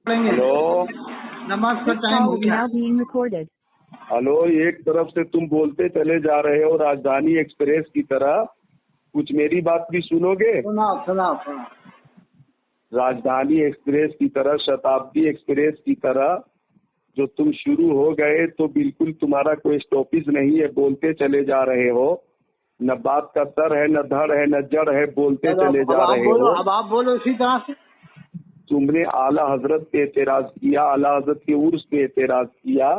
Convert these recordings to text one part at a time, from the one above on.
Hello नमाज का time हो गया। हेलो, एक तरफ से तुम बोलते चले जा रहे हो राजधानी एक्सप्रेस की तरह, कुछ मेरी बात भी सुनोगे? सुनाओ। राजधानी एक्सप्रेस की तरह, शताब्दी एक्सप्रेस की तरह जो तुम शुरू हो गए तो बिल्कुल तुम्हारा कोई स्टॉपेज नहीं है, बोलते चले जा रहे हो। न बात का सर है, न धड़ है, न जड़ है, बोलते चले जा रहे हो। अब आप बोलो इसी तरह से। तुमने आला हजरत पे एतराज किया, आला हजरत के उर्स पे एतराज किया,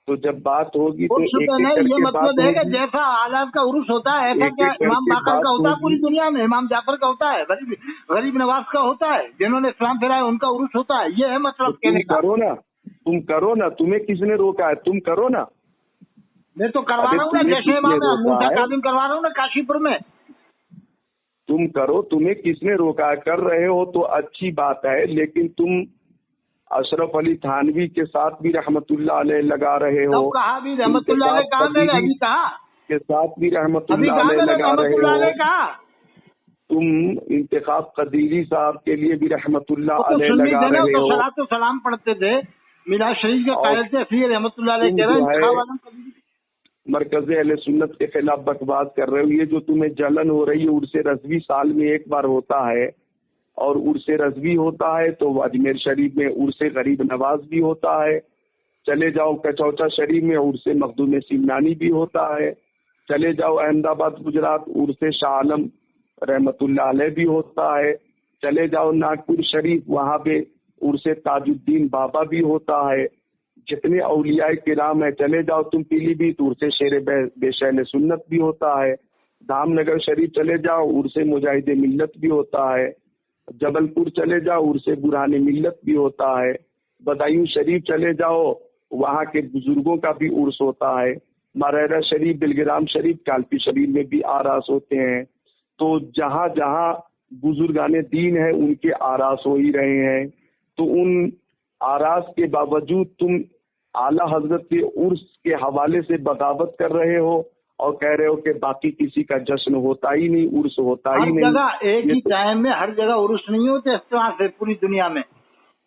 तो जब बात होगी तो एक नहीं, करके ये मतलब है कि होगी। जैसा आलात का उर्स होता है ऐसा क्या इमाम बाकर का होता है पूरी दुनिया में? इमाम जाफर का होता है, गरीब नवाज का होता है, जिन्होंने इस्लाम फैलाया उनका उर्स होता है। ये है मतलब कहने का। तुम करो ना, तुम्हें किसने रोका है? तुम करो ना। मैं तो करवा रहा हूँ ना, जैसे इमाम मूसा काजिम करवा रहा हूँ ना काशीपुर में। तुम करो, तुम्हें किसने रोका है? कर रहे हो तो अच्छी बात है, लेकिन तुम अशरफ अली थानवी के साथ भी रहमतुल्लाह अलैह लगा रहे हो। कहा भी रहमतुल्लाह अलैह कहा मैंने अभी कहा के साथ भी रहमतुल्लाह अलैह लगा रहे हो। कहा तुम इंतखाब कदीरी साहब के लिए भी रहमतुल्लाह अलैह लगा रहे हो। तो सलाम पढ़ते थे, मिलाद शरीफ के कायल थे, फिर रहमतुल्लाह अलैह कह रहे हैं मरकज अहले सुन्नत के खिलाफ बकवास कर रहे हो। ये जो तुम्हें जलन हो रही है, उर्से रज़वी साल में एक बार होता है, और उर्से रज़वी होता है तो अजमेर शरीफ में उर्से गरीब नवाज भी होता है। चले जाओ कचौचा शरीफ में उर्से मखदूम सिमनानी भी होता है। चले जाओ अहमदाबाद गुजरात, उर्से शाह आलम रहमतुल्लाह अलैह भी होता है। चले जाओ नागपुर शरीफ, वहाँ पे उर्से ताजुद्दीन बाबा भी होता है। जितने औलियाए किराम है, चले जाओ तुम पीलीभीत, उर्से शेर बेशैन सुन्नत भी होता है। धामनगर शरीफ चले जाओ, उर्से मुजाहिद मिल्लत भी होता है। जबलपुर चले जाओ, उर्से बुरहान मिल्लत भी होता है। बदायूं शरीफ चले जाओ, वहाँ के बुजुर्गों का भी उर्स होता है। मरहरा शरीफ, बिलग्राम शरीफ, कालपी शरीफ में भी आरास होते हैं। तो जहाँ जहाँ बुजुर्गाने दीन है उनके आरास हो ही रहे हैं। तो उन आरास के बावजूद तुम आला हजरत के उर्स के हवाले से बगावत कर रहे हो और कह रहे हो कि बाकी किसी का जश्न होता ही नहीं, उर्स होता ही नहीं। जगह एक ही टाइम में हर जगह उर्स नहीं होते इस तरह से पूरी दुनिया में।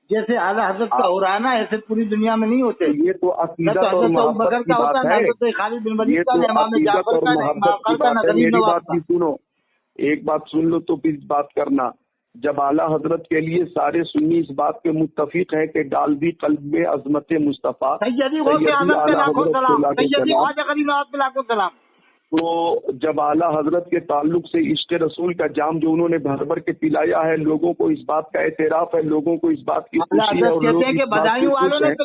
जैसे आला हजरत का हो रहा है ना, ऐसे पूरी दुनिया में नहीं होते। ये तो अकीदत और मोहब्बत की बात है। ये तो अकीदत और मोहब्बत की बात है। मेरी बात भी सुनो, एक बात सुन लो तो फिर बात करना। जब आला हजरत के लिए सारे सुन्नी इस बात पे मुत्तफिक है कि डाल दी कल्ब में अजमत मुस्तफा, तो जब आला हजरत के ताल्लुक से इश्क रसूल का जाम जो उन्होंने भर भर के पिलाया है, लोगों को इस बात का एतराफ है, लोगों को इस बात की खुशी है, और लोग इस बात की खुश हैं।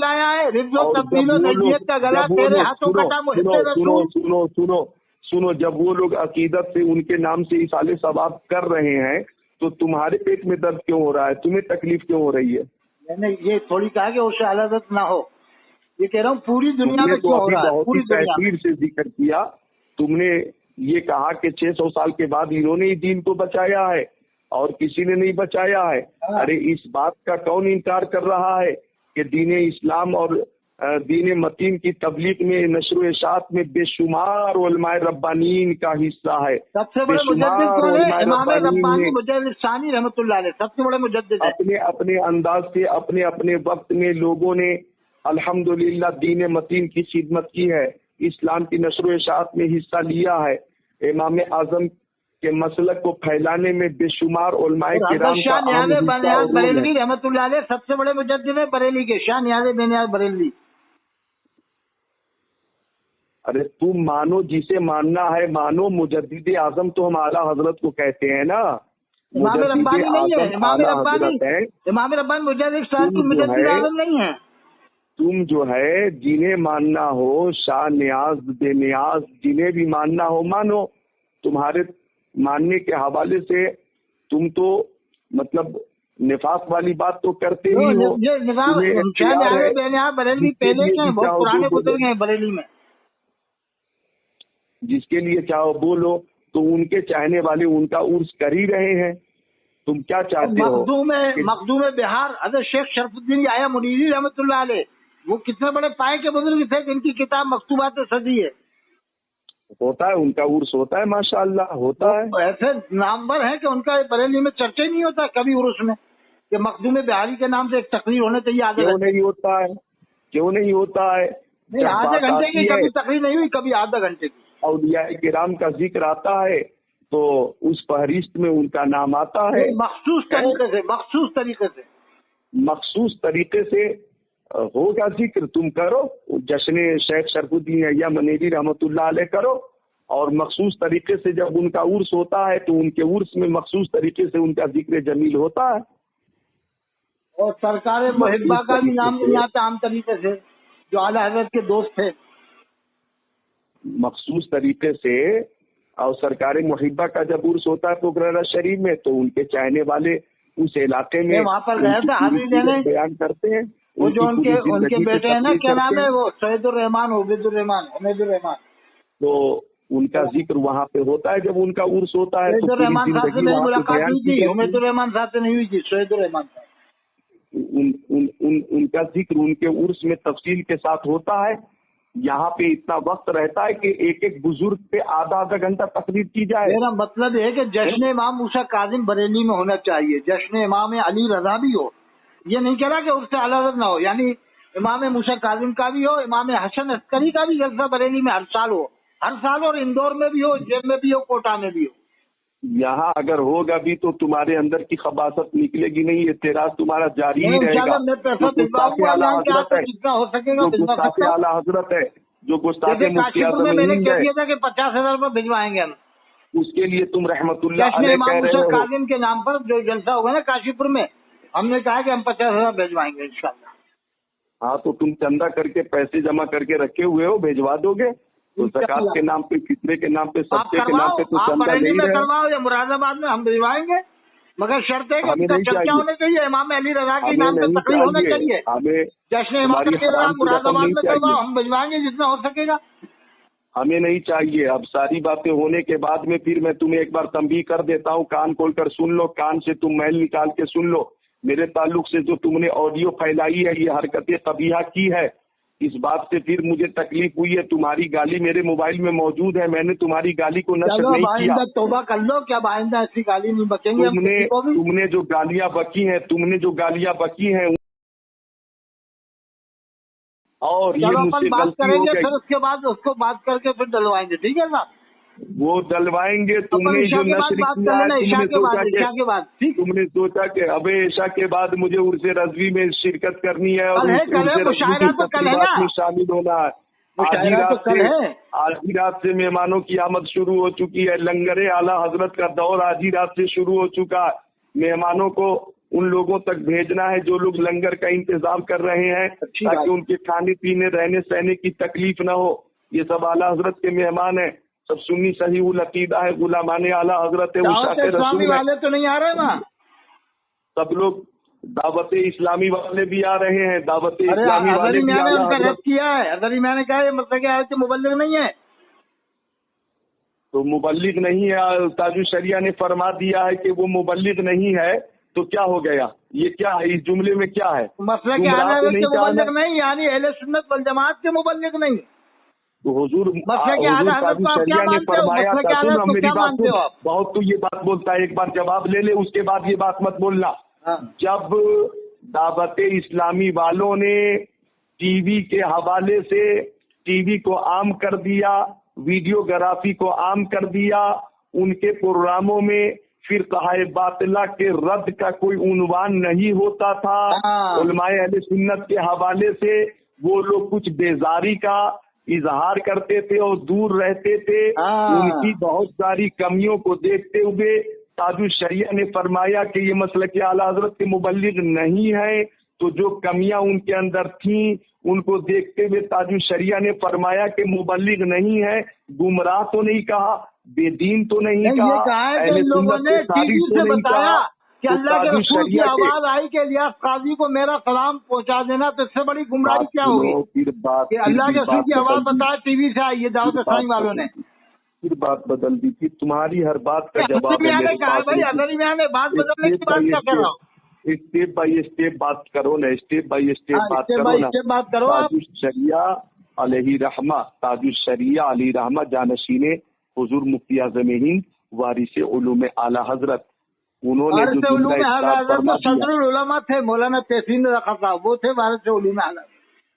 सुनो, जब वो लोग अकीदत से उनके नाम से इसाले सवाब कर रहे हैं तो तुम्हारे पेट में दर्द क्यों हो रहा है? तुम्हें तकलीफ क्यों हो रही है? मैंने ये थोड़ी कहा कि उससे आलादत ना हो, ये कह रहा हूँ पूरी दुनिया में क्यों हो रहा है। बहुत ही तहसीर से जिक्र किया तुमने। ये कहा कि 600 साल के बाद इन्होंने ही दीन को बचाया है और किसी ने नहीं बचाया है। अरे इस बात का कौन इनकार कर रहा है कि दीन इस्लाम और दीन मतीन की तबलीग में, नशर इशात में बेशुमार उलमाए रब्बानीन का हिस्सा है। सबसे बड़े सबसे बड़े मुजद्दिद अपने अपने अंदाज से अपने अपने वक्त में लोगों ने अल्हम्दुलिल्लाह दीन मतीन की खिदमत की है, इस्लाम की नशर इशात में हिस्सा लिया है। इमाम आजम के मसलक को फैलाने में बेशुमार उलमाए किराम का बरेलवी रहमतुल्लाह अलैह सबसे बड़े मुजद्दिद है बरेली के, शाह नियाज़ बेनियाज़ बरेलवी। अरे तुम मानो जिसे मानना है मानो, मुजद्दिद आजम तो हम आला हजरत को कहते हैं ना। इमाम रब्बानी नहीं है, इमाम रब्बानी मुजद्दिद आजम नहीं है। तुम जो है जिन्हें मानना हो, शाह नियाज बेनियाज जिन्हें भी मानना हो मानो। तुम्हारे मानने के हवाले से तुम तो मतलब निफाक वाली बात तो करते ही हो। बरेली पहले के बहुत पुराने बुजुर्ग हैं बरेली में। जिसके लिए चाहो बोलो, तो उनके चाहने वाले उनका उर्स कर ही रहे हैं। तुम क्या चाहते हो? मखदूम बिहार हज़रत शेख शरफुद्दीन आया मुनीरी रहमतुल्लाह अलैह, वो कितने बड़े पाए के बुजुर्ग थे जिनकी किताब मकतूबात सदी है। होता है, उनका उर्स होता है, माशाअल्लाह होता है। ऐसे नामवर है कि उनका बरेली में चर्चा ही नहीं होता कभी उर्स में। کہ مخدوم بہاری کے نام سے ایک تقریر ہونے چاہیے آدھے کیوں گھنٹے؟ نہیں ہوتا ہے؟ کیوں نہیں ہوتا ہے؟ نہیں، جب آدھے بات گھنٹے کی آتی ہے کبھی تقریر نہیں ہوئی، کبھی آدھا گھنٹے کی. اولیاء کرام کا ذکر آتا ہے تو اس فہرست میں ان کا نام آتا ہے. مخصوص طریقے سے مخصوص طریقے سے ہوگا ذکر، تم کرو. جشن شیخ شرف الدین احیاء منیری رحمۃ اللہ علیہ کرو، اور مخصوص طریقے سے جب ان کا عرس ہوتا ہے تو ان کے عرس میں مخصوص طریقے سے ان کا ذکر جمیل ہوتا ہے. اور سرکار محبہ کا بھی نام نہیں آتا عام طریقے سے، جو اعلیٰ حضرت کے دوست تھے. مخصوص طریقے سے. اور سرکار محبہ کا جب عرس ہوتا ہے پروگرام شریف میں تو ان کے چاہنے والے اس علاقے میں وہاں پر گئے تھے حاضری دینے، بیان کرتے ہیں. وہ جو ان کے بیٹے ہیں نا، کیا نام ہے وہ، سعید الرحمان، عبید الرحمان، حمید الرحمان، تو ان کا ذکر وہاں پہ ہوتا ہے جب ان کا عرس ہوتا ہے. سعید الرحمان صاحب سے میری ملاقات ہوئی تھی، حمید الرحمان صاحب سے نہیں ہوئی تھی، سعید الرحمان صاحب. ان کا ذکر ان کے عرس میں تفصیل کے ساتھ ہوتا ہے. یہاں پہ اتنا وقت رہتا ہے کہ ایک ایک بزرگ پہ آدھا آدھا گھنٹہ تقریر کی جائے. میرا مطلب ہے کہ جشن امام موسیٰ کاظم بریلی میں ہونا چاہیے، جشن امام علی رضا بھی ہو. یہ نہیں کہہ رہا کہ اس سے علیحدہ نہ ہو، یعنی امام موسیٰ کاظم کا بھی ہو، امام حسن عسکری کا بھی جلسہ بریلی میں ہر سال ہو، ہر سال، اور اندور میں بھی ہو، جیب میں بھی ہو، کوٹا میں بھی ہو. یہاں اگر ہوگا بھی تو تمہارے اندر کی خباثت نکلے گی نہیں، اعتراض تمہارا جاری ہی رہے گا. میں پیسہ بھجواؤں گا حضرت ہے، جتنا ہو سکے گا جو گستاخ اعلیٰ حضرت ہے، جو گستاخ مفتی اعظم میں نے ہند کہہ ہے، دیا تھا کہ 50,000 روپے بھجوائیں گے ہم. اس کے لیے تم رحمت اللہ جشن علیہ امام کہہ رہے موسیٰ ہو. کاظم کے نام پر جو جلسہ ہوگا نا کاشی پور میں، ہم نے کہا کہ ہم 50,000 بھجوائیں گے انشاءاللہ. ہاں تو تم چندہ کر کے پیسے جمع کر کے رکھے ہوئے ہو، بھیجوا دو گے تو زکات کے نام پہ، فطرے کے نام پہ، صدقے کے نام پہ تو چندہ بریلی نہیں میں رہے. کرواؤ یا مراد آباد میں، ہم بھجوائیں گے، مگر شرط ہے کہ ان کا چرچا ہونا چاہیے، امام علی رضا کے نام پہ تقریر ہونا چاہیے. ہمیں جشن امام علی رضا مراد آباد میں کرواؤ، ہم بھجوائیں گے جتنا ہو سکے گا. ہمیں نہیں چاہیے. اب ساری باتیں ہونے کے بعد میں پھر میں تمہیں ایک بار تنبیہ کر دیتا ہوں، کان کھول کر سن لو، کان سے تم میل نکال کے سن لو. میرے تعلق سے جو تم نے آڈیو پھیلائی ہے، یہ حرکت قبیحہ کی ہے. اس بات سے پھر مجھے تکلیف ہوئی ہے. تمہاری گالی میرے موبائل میں موجود ہے، میں نے تمہاری گالی کو نشر نہیں کیا. توبہ کر لو، کیا آئندہ ایسی گالی نہیں بکیں گے. تم نے جو گالیاں بکی ہیں اور یہ مجھ سے غلطی ہو گئی، پھر اس کے بعد اس کو بات کر کے پھر ڈلوائیں گے، ٹھیک ہے صاحب؟ وہ ڈلوائیں گے. تم نے جو نشر کیا ہے، تم نے سوچا کہ اب عشاء کے بعد مجھے عرس رضوی میں شرکت کرنی ہے اور میں شامل ہونا ہے. آج ہی رات سے مہمانوں کی آمد شروع ہو چکی ہے. لنگر اعلیٰ حضرت کا دور آج ہی رات سے شروع ہو چکا ہے. مہمانوں کو ان لوگوں تک بھیجنا ہے جو لوگ لنگر کا انتظام کر رہے ہیں، تاکہ ان کے کھانے پینے، رہنے سہنے کی تکلیف نہ ہو. یہ سب اعلیٰ حضرت کے مہمان ہیں، سب سنی صحیح العقیدہ ہے، غلامان اعلیٰ حضرت ہے، اسلامی والے تو نہیں آ رہے نا؟ سب لوگ دعوت اسلامی والے بھی آ رہے ہیں. دعوت اسلامی والے بھی اعلیٰ حضرت کیا ہے. میں نے کہا یہ مطلب کیا ہے کہ مبلغ نہیں ہے، تو مبلغ نہیں ہے. تاج الشریعہ نے فرما دیا ہے کہ وہ مبلغ نہیں ہے، تو کیا ہو گیا؟ یہ کیا ہے؟ اس جملے میں کیا ہے؟ مسئلہ کیا ہے کہ مبلغ نہیں، یعنی اہل سنت والجماعت کے مبلغ نہیں. تو حضور تاج الشریعہ نے فرمایا تھا. میری بات بہت تو یہ بات بولتا ہے، ایک بار جواب لے لے، اس کے بعد یہ بات مت بولنا. جب دعوت اسلامی والوں نے ٹی وی کے حوالے سے ٹی وی کو عام کر دیا، ویڈیوگرافی کو عام کر دیا، ان کے پروگراموں میں فرقہ باطلہ کے رد کا کوئی عنوان نہیں ہوتا تھا. علماء اہل سنت کے حوالے سے وہ لوگ کچھ بیزاری کا اظہار کرتے تھے اور دور رہتے تھے. ان کی بہت ساری کمیوں کو دیکھتے ہوئے تاج الشریعہ نے فرمایا کہ یہ مسلک اعلیٰ حضرت کے مبلغ نہیں ہے. تو جو کمیاں ان کے اندر تھیں ان کو دیکھتے ہوئے تاج الشریعہ نے فرمایا کہ مبلغ نہیں ہے. گمراہ تو نہیں کہا، بے دین تو نہیں کہا، اہل سنت کے تاریخ تو نہیں کہا کہ اللہ کے رسول کی آواز آئی کہ الیاس قاضی کو میرا سلام پہنچا دینا. تو اس سے بڑی گمراہی کیا ہوگی کہ اللہ کے رسول کی آواز بتایا ٹی وی سے آئی. یہ دعوت اسلامی والوں نے پھر بات بدل دی تھی. تمہاری ہر بات کا جواب بات بدلنے کی بات کیا کر رہا ہوں. اسٹیپ بائی اسٹیپ بات کرو نا، اسٹیپ بائی اسٹیپ بات کرو نا. تاج الشریعہ علیہ رحمہ، تاج الشریعہ علیہ رحمہ جانشین حضور مفتی اعظم ہند، وارث علوم اعلیٰ حضرت. उन्होंने जो जुमला इरशाद फरमा दिया। सदरुल उलमा थे मौलाना तहसीन रखा था, वो थे वारिस उलूम आला।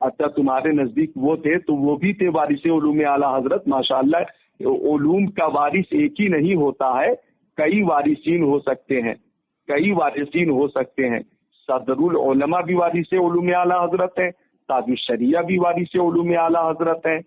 अच्छा, तुम्हारे नजदीक वो थे, तो वो भी थे वारिस उलूम आला हजरत। माशाअल्लाह, उलूम का वारिस एक ही नहीं होता है, कई वारिसीन हो सकते हैं, कई वारिसीन हो सकते हैं। सदरुल उलमा भी वारिस उलूम आला हजरत है, ताजुश शरिया भी वारिस उलूम आला हजरत है,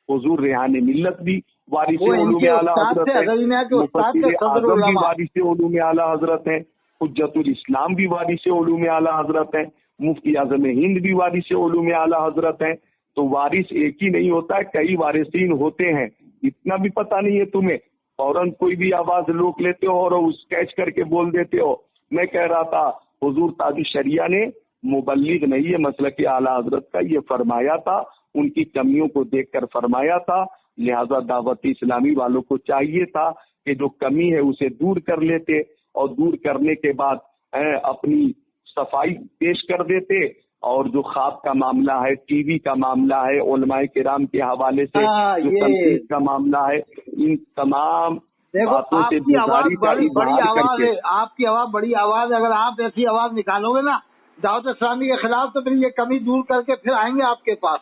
हुजूर रेहान मिल्लत भी वारिस उलूम आला हजरत है, मुफस्सिर आज़म भी वारिस उलूम आला हजरत है, हुज्जतुल इस्लाम भी वारिस उलूम आला हजरत है, मुफ्ती आज़म हिंद भी वारिस उलूम आला हजरत है। तो वारिस एक ही नहीं होता है, कई वारिसीन होते हैं। इतना भी पता नहीं है तुम्हें? फौरन कोई भी आवाज रोक लेते हो और उस कैच करके बोल देते हो। मैं कह रहा था हुजूर ताजुश शरिया ने मुबल्लिग नहीं है मसलक आला हजरत का, ये फरमाया था, उनकी कमियों को देखकर फरमाया था। लिहाजा दावत इस्लामी वालों को चाहिए था कि जो कमी है उसे दूर कर लेते, और दूर करने के बाद अपनी सफाई पेश कर देते। और जो ख्वाब का मामला है, टीवी का मामला है, उलमाए किराम के हवाले से जो तनकीद का मामला है, इन तमाम बातों से बेजारी का बड़ी आवाज है, आपकी आवाज बड़ी आवाज है। अगर आप ऐसी आवाज निकालोगे ना दावत इस्लामी के खिलाफ, तो फिर ये कमी दूर करके फिर आएंगे आपके पास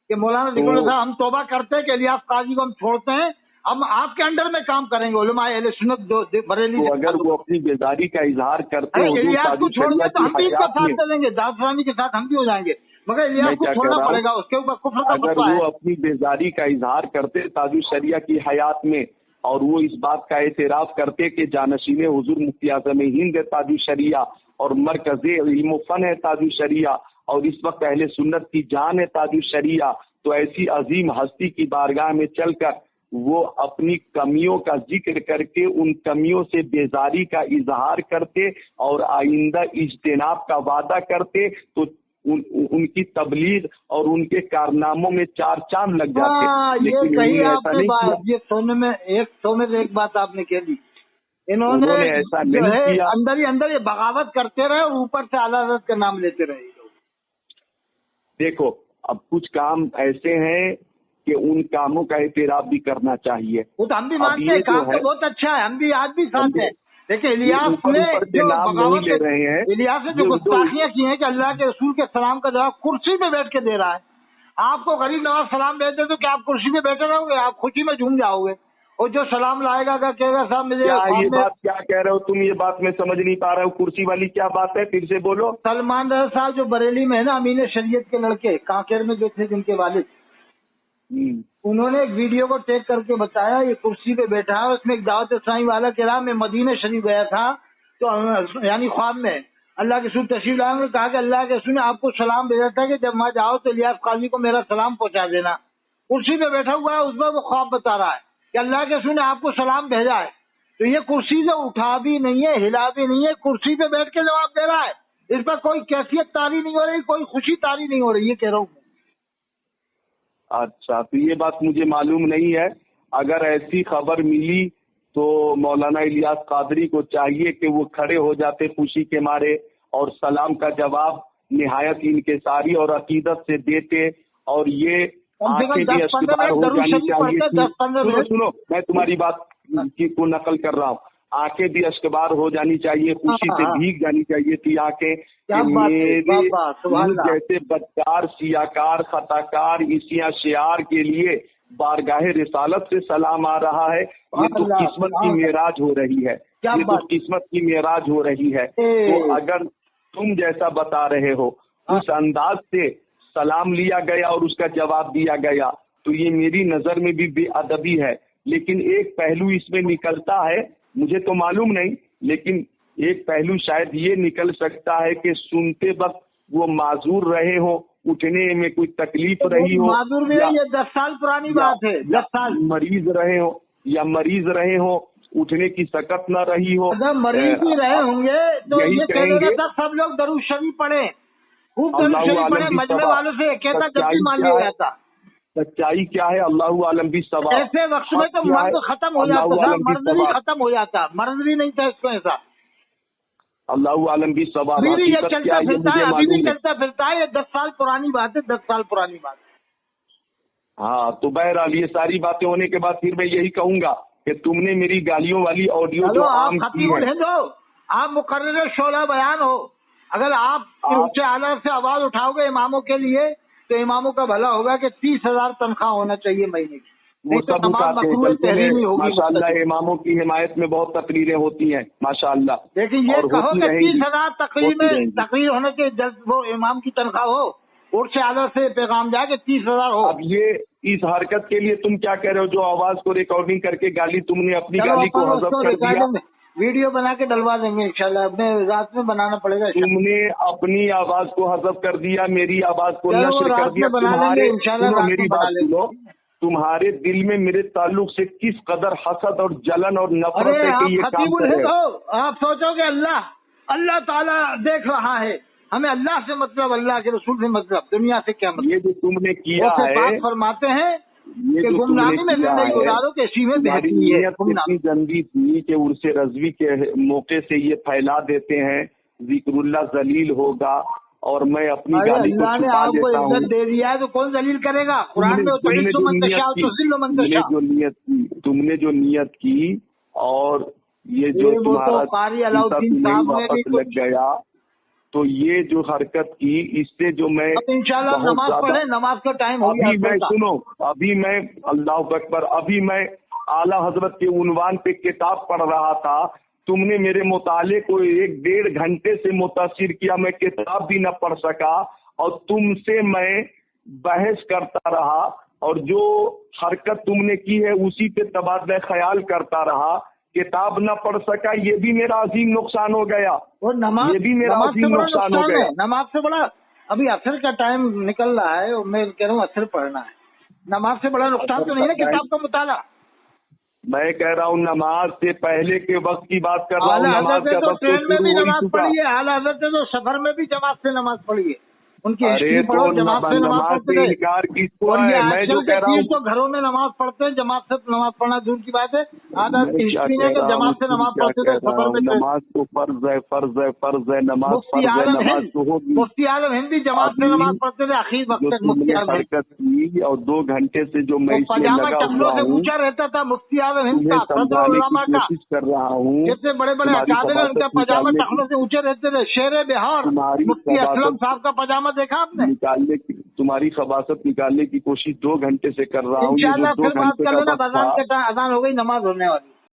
कि मौलाना साहब हम तौबा करते हैं कि इलियास काजी को हम छोड़ते हैं, हम आपके अंडर में काम करेंगे। उलमाए अहले सुन्नत बरेली, तो अगर वो अपनी बेजारी का इजहार करते हैं, इलियास को छोड़ने तो हम भी इसका साथ चलेंगे, दावत इस्लामी के साथ हम भी हो जाएंगे, मगर इलियास को छोड़ना पड़ेगा, उसके ऊपर कुफ्र का अगर वो अपनी बेजारी का इजहार करते ताजुश शरिया की हयात में, और वो इस बात का एतराफ करते कि जानशीन हुजूर मुफ्ती आज़म हिंद है ताजुश शरिया, और मरकज़े इल्म फन है ताजुश शरिया, और इस वक्त अहले सुन्नत की जान है ताजुश शरिया, तो ऐसी अजीम हस्ती की बारगाह में चलकर वो अपनी कमियों का जिक्र करके उन कमियों से बेजारी का इजहार करते और आइंदा इज्तिनाब का वादा करते, तो उनकी तबलीग और उनके कारनामों में चार चांद लग जाते। लेकिन ये आपने बात, ये सोने में एक बात आपने कह दी, इन्होंने ऐसा नहीं किया। अंदर ही अंदर ये बगावत करते रहे और ऊपर से आला हज़रत का नाम लेते रहे लोग। देखो, अब कुछ काम ऐसे हैं कि उन कामों का एतराफ भी करना चाहिए। वो तो हम भी मानते हैं, काम तो बहुत अच्छा है, हम भी आज भी साथ हैं। देखिए इलियास ने जो बगावत ले रहे हैं, इलियास ने जो गुस्ताखियां की हैं कि अल्लाह के रसूल के सलाम का जवाब कुर्सी पे बैठ के दे रहा है। आपको गरीब नवाज सलाम भेजते तो क्या आप कुर्सी पे बैठे रहोगे? आप खुशी में झूम जाओगे। और जो सलाम लाएगा क्या कहेगा, साहब मुझे ये बात क्या कह रहे हो तुम? ये बात मैं समझ नहीं पा रहा हूँ, कुर्सी वाली क्या बात है, फिर से बोलो। सलमान रजा साहब जो बरेली में है ना, अमीन शरीयत के लड़के कांकेर में जो थे, जिनके वालिद, उन्होंने एक वीडियो को टेक करके बताया ये कुर्सी पे बैठा है। उसमें एक दावत इस्लामी वाला कह रहा मैं मदीना शरीफ गया था, तो यानी ख्वाब में अल्लाह के रसूल तशरीफ लाए, उन्होंने कहा कि अल्लाह के रसूल ने आपको सलाम भेजा था कि जब वहाँ जाओ तो इलियास काजी को मेरा सलाम पहुंचा देना। कुर्सी पे बैठा हुआ है, उस पर वो ख्वाब बता रहा है कि अल्लाह के रसूल ने आपको सलाम भेजा है। तो ये कुर्सी से उठा भी नहीं है, हिला भी नहीं है, कुर्सी पे बैठ के जवाब दे रहा है। इस पर कोई कैफियत तारी नहीं हो रही, कोई खुशी तारी नहीं हो रही, ये कह रहा हूँ। अच्छा, तो ये बात मुझे मालूम नहीं है। अगर ऐसी खबर मिली तो मौलाना इलियास कादरी को चाहिए कि वो खड़े हो जाते खुशी के मारे और सलाम का जवाब निहायत इनकिसारी और अकीदत से देते, और ये आंखें भी अश्कबार हो जानी चाहिए। सुनो, मैं तुम्हारी बात को नकल कर रहा हूँ। आंखें भी अश्कबार हो जानी चाहिए, खुशी से भीग जानी चाहिए थी आंखें। जैसे बदकार, सियाकार, खताकार, इसिया शियार के लिए बारगाहे रिसालत से सलाम आ रहा है। ये तो किस्मत की मेराज हो रही है, ये तो किस्मत की मेराज हो रही है। तो अगर तुम जैसा बता रहे हो उस अंदाज से सलाम लिया गया और उसका जवाब दिया गया, तो ये मेरी नजर में भी बेअदबी है। लेकिन एक पहलू इसमें निकलता है, मुझे तो मालूम नहीं, लेकिन एक पहलू शायद ये निकल सकता है कि सुनते वक्त वो माजूर रहे हो, उठने में कोई तकलीफ रही हो, माजूर में ये 10 साल पुरानी बात है, 10 साल मरीज रहे हो या मरीज रहे हो, उठने की सकत न रही हो। अगर मरीज भी रहे होंगे तो ये कहेंगे सब लोग दरूद शरीफ पढ़े, खूब दरूद शरीफ पढ़े, मजमे वालों से कहता जब भी मान लिया जाता। सच्चाई क्या है? अल्लाह आलम भी सवाब। ऐसे वक्त में तो मर्द खत्म हो जाता था, मर्द भी खत्म हो जाता, मर्द भी नहीं था इसको ऐसा। अल्लाह आलम भी सवाब। अभी भी ये चलता फिरता है, अभी भी चलता फिरता है। ये 10 साल पुरानी बात है, 10 साल पुरानी बात। हाँ, तो बहरहाल ये सारी बातें होने के बाद फिर मैं यही कहूंगा कि तुमने मेरी गालियों वाली ऑडियो जो आम की है, آپ مقرر شعلہ بیان ہو، اگر آپ اونچے اعلیٰ سے آواز اٹھاؤ گے اماموں کے لیے تو اماموں کا بھلا ہوگا کہ 30,000 تنخواہ ہونا چاہیے مہینے کی، وہ نہیں تو سب تمام اٹھاتے ہیں، مکروہ چلتے ہیں۔ تحریمی ہوگی۔ ماشاء اللہ اماموں کی حمایت میں بہت تقریریں ہوتی ہیں ماشاء اللہ، لیکن یہ اور کہو ہوتی کہ رہیں گی، 30,000 ہوتی رہیں گی۔ تقریر ہونے کے وہ امام کی تنخواہ ہو، اونچے اعلیٰ سے پیغام جائے کہ 30,000 ہو۔ اب یہ اس حرکت کے لیے تم کیا کہہ رہے ہو؟ جو آواز کو ریکارڈنگ کر کے گالی، تم نے اپنی چلو گالی کو اپن اس حذف کو کر دیا، ریکارڈنگ ویڈیو بنا کے ڈلوا دیں گے انشاءاللہ، اپنے رات میں بنانا پڑے گا۔ تم نے اپنی آواز کو حذف کر دیا، میری آواز کو چلو وہ نشر کر رات دیا۔ میں بنا لیں گے انشاءاللہ، سنو رات میری میں بنا بات لیں گے۔ سنو، تمہارے دل میں میرے تعلق سے کس قدر حسد اور جلن اور نفرت ارے ہے کہ آپ یہ کام خطیب کر رہے الہند ہو؟ ہو، آپ سوچو کہ اللہ تعالیٰ دیکھ رہا ہے، ہمیں اللہ سے مطلب، اللہ کے رسول سے مطلب، دنیا سے کیا مطلب؟ یہ جو تم نے کیا وہ ہے، بات فرماتے ہیں یہ کہ جو تم نے گمنامی میں کیا زندگی ہے، گزارو کہ اسی میں تمہاری بہتری ہے۔ نیت اتنی گندی تھی کہ عرس رضوی کے موقع سے یہ پھیلا دیتے ہیں ذکر اللہ ذلیل ہوگا اور میں اپنی ارے گالی کو اللہ نے چھپا آپ کو لیتا ہوں۔ عزت دے دیا ہے تو کون ذلیل کرے گا؟ قرآن میں تم نے جو نیت کی اور یہ جو تمہارا قاری علاؤدین صاحب نے بھی واپس لگ گیا، تو یہ جو حرکت کی، اس سے جو میں انشاءاللہ نماز پڑھیں، نماز کا ٹائم ہو گیا۔ ابھی میں سنو، ابھی میں اللہ اکبر، ابھی میں اعلیٰ حضرت کے عنوان پہ کتاب پڑھ رہا تھا، تم نے میرے مطالعے کو 1.5 گھنٹے سے متاثر کیا، میں کتاب بھی نہ پڑھ سکا اور تم سے میں بحث کرتا رہا، اور جو حرکت تم نے کی ہے اسی پہ تبادلہ خیال کرتا رہا، کتاب نہ پڑھ سکا، یہ بھی میرا عظیم نقصان ہو گیا، یہ بھی میرا عظیم نقصان ہو گیا۔ نماز سے بڑا ابھی عصر کا ٹائم نکل رہا ہے، میں کہہ رہا ہوں عصر پڑھنا ہے، نماز سے بڑا نقصان تو نہیں ہے کتاب کا مطالعہ۔ میں کہہ رہا ہوں نماز سے پہلے کے وقت کی بات کر رہا ہوں، اعلیٰ نماز حضرت کا نے تو وقت ٹرین میں بھی شروع ہو ہی نماز چکا۔ پڑھی ہے، اعلیٰ حضرت نے تو سفر میں بھی جماعت سے نماز پڑھی ہے، ان کی ارے ہسٹری تو پڑھو، جماعت سے نماز پڑھتے سے تھے۔ انکار کس کو اور یہ ہے؟ میں آج جو کل کہہ کے رہا چیز تو ہوں، گھروں میں نماز پڑھتے ہیں، جماعت سے نماز پڑھنا دور کی بات ہے۔ آدھا میں کیا ہسٹری کہہ ہے کہ رہا جماعت سے ہوں، نماز کیا پڑھتے تھے کہہ رہا سفر ہوں، میں۔ نماز تو فرض ہے، فرض ہے، فرض ہے، نماز مفتی فرض ہے، عالم نماز ہند، تو ہوگی۔ مفتی عالم ہند بھی جماعت سے نماز پڑھتے تھے آخری وقت جو تک، تم مفتی نے عالم ہند حرکت کی اور 2 گھنٹے سے جو میں وہ اس میں پاجامہ لگا ٹخنوں ہوا سے ہوں، اونچا رہتا تھا، مفتی عالم ہند تمہیں کا، صدر سمجھانے کی علماء کا، کوشش کر رہا ہوں، کتنے بڑے بڑے تمہاری اکابر ہیں، ان کا خباثت پاجامہ نکالنے ٹخنوں سے اونچے رہتے تھے۔ شیر بہار تمہاری مفتی اسلم خباثت صاحب کا پاجامہ دیکھا آپ نے؟ تمہاری خباثت نکالنے کی کوشش 2 گھنٹے سے کر رہا ہوں۔ یہ جو انشاءاللہ 2 پھر بات گھنٹے کر کا لینا، وقت تھا، اذان ہو گئی، نماز ہونے والی۔